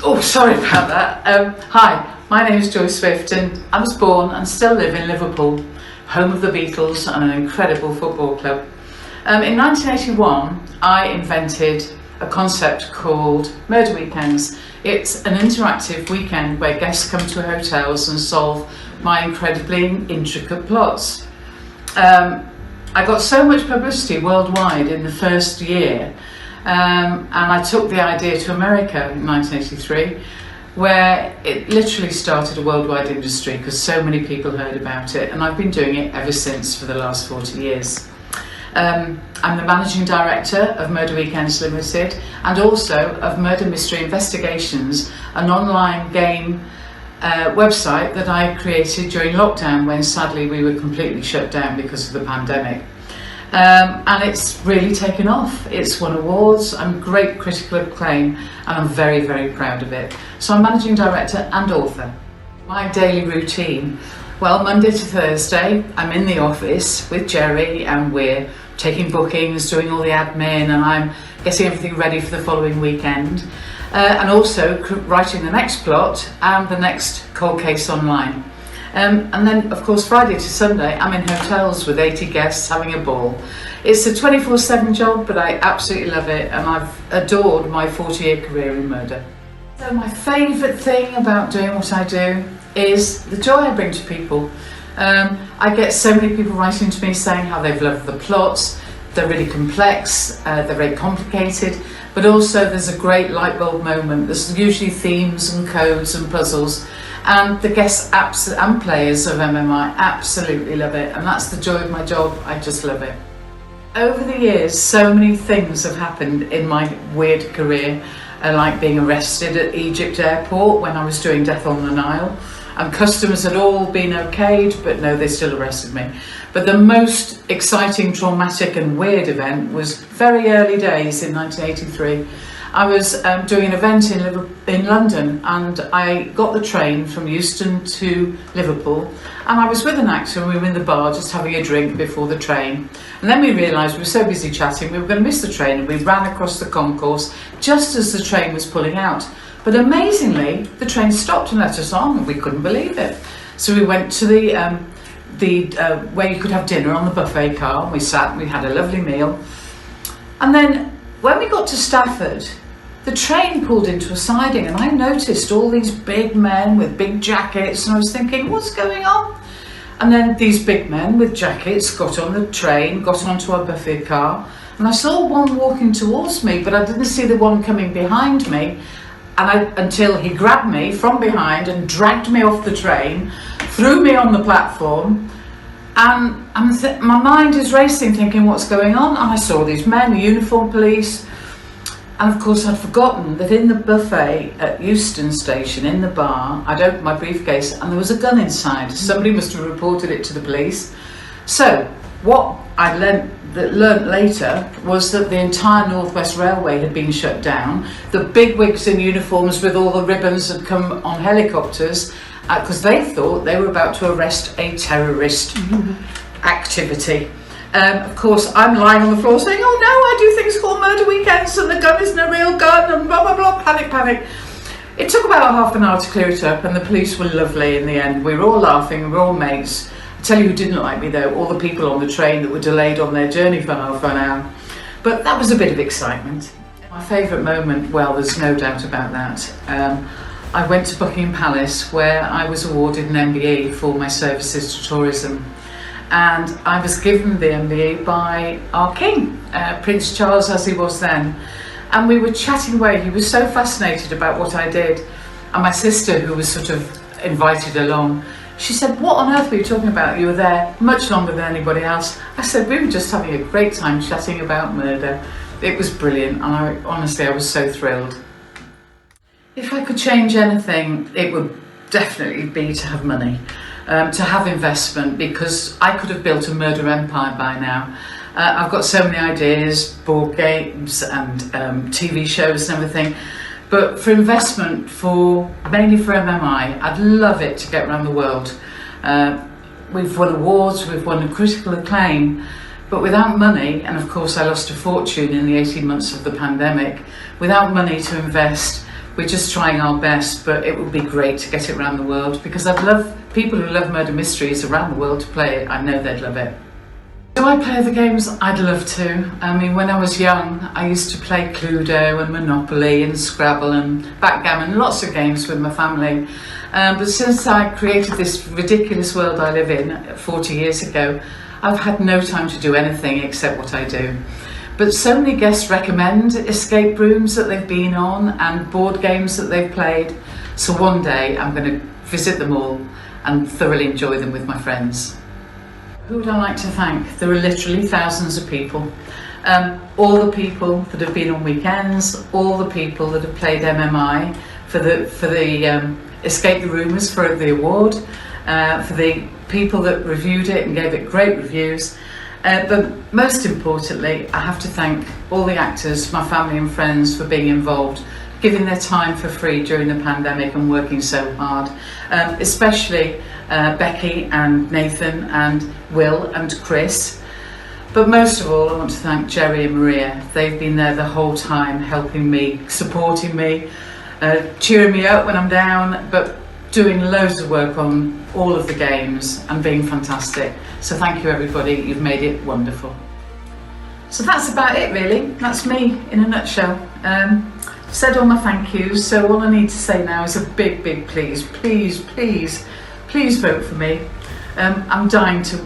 Oh, sorry about that. Hi, my name is Joyce Swift and I was born and still live in Liverpool, home of the Beatles and an incredible football club. In 1981, I invented a concept called Murder Weekends. It's an interactive weekend where guests come to hotels and solve my incredibly intricate plots. I got so much publicity worldwide in the first year, and I took the idea to America in 1983, where it literally started a worldwide industry because so many people heard about it, and I've been doing it ever since for the last 40 years. I'm the Managing Director of Murder Weekends Limited and also of Murder Mystery Investigations, an online game website that I created during lockdown when sadly we were completely shut down because of the pandemic. And it's really taken off. It's won awards and great critical acclaim, and I'm very, very proud of it. So I'm Managing Director and author. My daily routine, well, Monday to Thursday I'm in the office with Jerry and we're taking bookings, doing all the admin, and I'm getting everything ready for the following weekend. And also writing the next plot and the next cold case online. And then of course Friday to Sunday I'm in hotels with 80 guests having a ball. It's a 24/7 job, but I absolutely love it and I've adored my 40-year career in murder. So my favourite thing about doing what I do is the joy I bring to people. I get so many people writing to me saying how they've loved the plots. They're really complex, they're very complicated, but also there's a great light bulb moment. There's usually themes and codes and puzzles, and the guests and players of MMI absolutely love it, and that's the joy of my job. I just love it. Over the years, so many things have happened in my weird career, like being arrested at Egypt airport when I was doing Death on the Nile. And customers had all been okayed, but no, they still arrested me. But the most exciting, traumatic and weird event was very early days in 1983. I was doing an event in London, and I got the train from Euston to Liverpool, and I was with an actor and we were in the bar just having a drink before the train. And then we realised we were so busy chatting we were going to miss the train, and we ran across the concourse just as the train was pulling out. But amazingly, the train stopped and let us on, and we couldn't believe it. So we went to the where you could have dinner on the buffet car, and we sat and we had a lovely meal. And then when we got to Stafford, the train pulled into a siding, and I noticed all these big men with big jackets, and I was thinking, what's going on? And then these big men with jackets got on the train, got onto our buffet car, and I saw one walking towards me, but I didn't see the one coming behind me. Until he grabbed me from behind and dragged me off the train, threw me on the platform, and my mind is racing thinking what's going on, and I saw these men, the uniformed police, and of course I'd forgotten that in the buffet at Euston Station, in the bar, I'd opened my briefcase and there was a gun inside. Somebody must have reported it to the police. So what I learnt later was that the entire North West Railway had been shut down. The bigwigs in uniforms with all the ribbons had come on helicopters because they thought they were about to arrest a terrorist activity. Of course, I'm lying on the floor saying, oh no, I do things called Murder Weekends and the gun isn't a real gun and blah, blah, blah, panic, panic. It took about half an hour to clear it up, and the police were lovely in the end. We were all laughing, we were all mates. I tell you who didn't like me though, all the people on the train that were delayed on their journey for half an hour. But that was a bit of excitement. My favourite moment, well, there's no doubt about that. I went to Buckingham Palace where I was awarded an MBE for my services to tourism. And I was given the MBE by our King, Prince Charles as he was then. And we were chatting away, he was so fascinated about what I did. And my sister, who was sort of invited along, she said, what on earth were you talking about? You were there much longer than anybody else. I said, we were just having a great time chatting about murder. It was brilliant, and honestly, I was so thrilled. If I could change anything, it would definitely be to have money, to have investment, because I could have built a murder empire by now. I've got so many ideas, board games and TV shows and everything. But for investment, mainly for MMI, I'd love it to get around the world. We've won awards, we've won critical acclaim, but without money, and of course I lost a fortune in the 18 months of the pandemic, without money to invest, We're just trying our best, but it would be great to get it around the world, because I'd love people who love murder mysteries around the world to play it. I know they'd love it. Do I play the games? I'd love to. I mean, when I was young, I used to play Cluedo and Monopoly and Scrabble and backgammon, lots of games with my family. But since I created this ridiculous world I live in 40 years ago, I've had no time to do anything except what I do. But so many guests recommend escape rooms that they've been on and board games that they've played. So one day I'm going to visit them all and thoroughly enjoy them with my friends. Who would I like to thank? There are literally thousands of people. All the people that have been on weekends, all the people that have played MMI for the ESCAPETHEROOmers for the award, for the people that reviewed it and gave it great reviews. But most importantly, I have to thank all the actors, my family and friends for being involved, giving their time for free during the pandemic and working so hard, especially Becky and Nathan and Will and Chris. But most of all, I want to thank Jerry and Maria. They've been there the whole time, helping me, supporting me, cheering me up when I'm down, but doing loads of work on all of the games and being fantastic. So thank you everybody, you've made it wonderful. So that's about it really, that's me in a nutshell. I've said all my thank yous, so all I need to say now is a big, big please, please, please, please vote for me. I'm dying to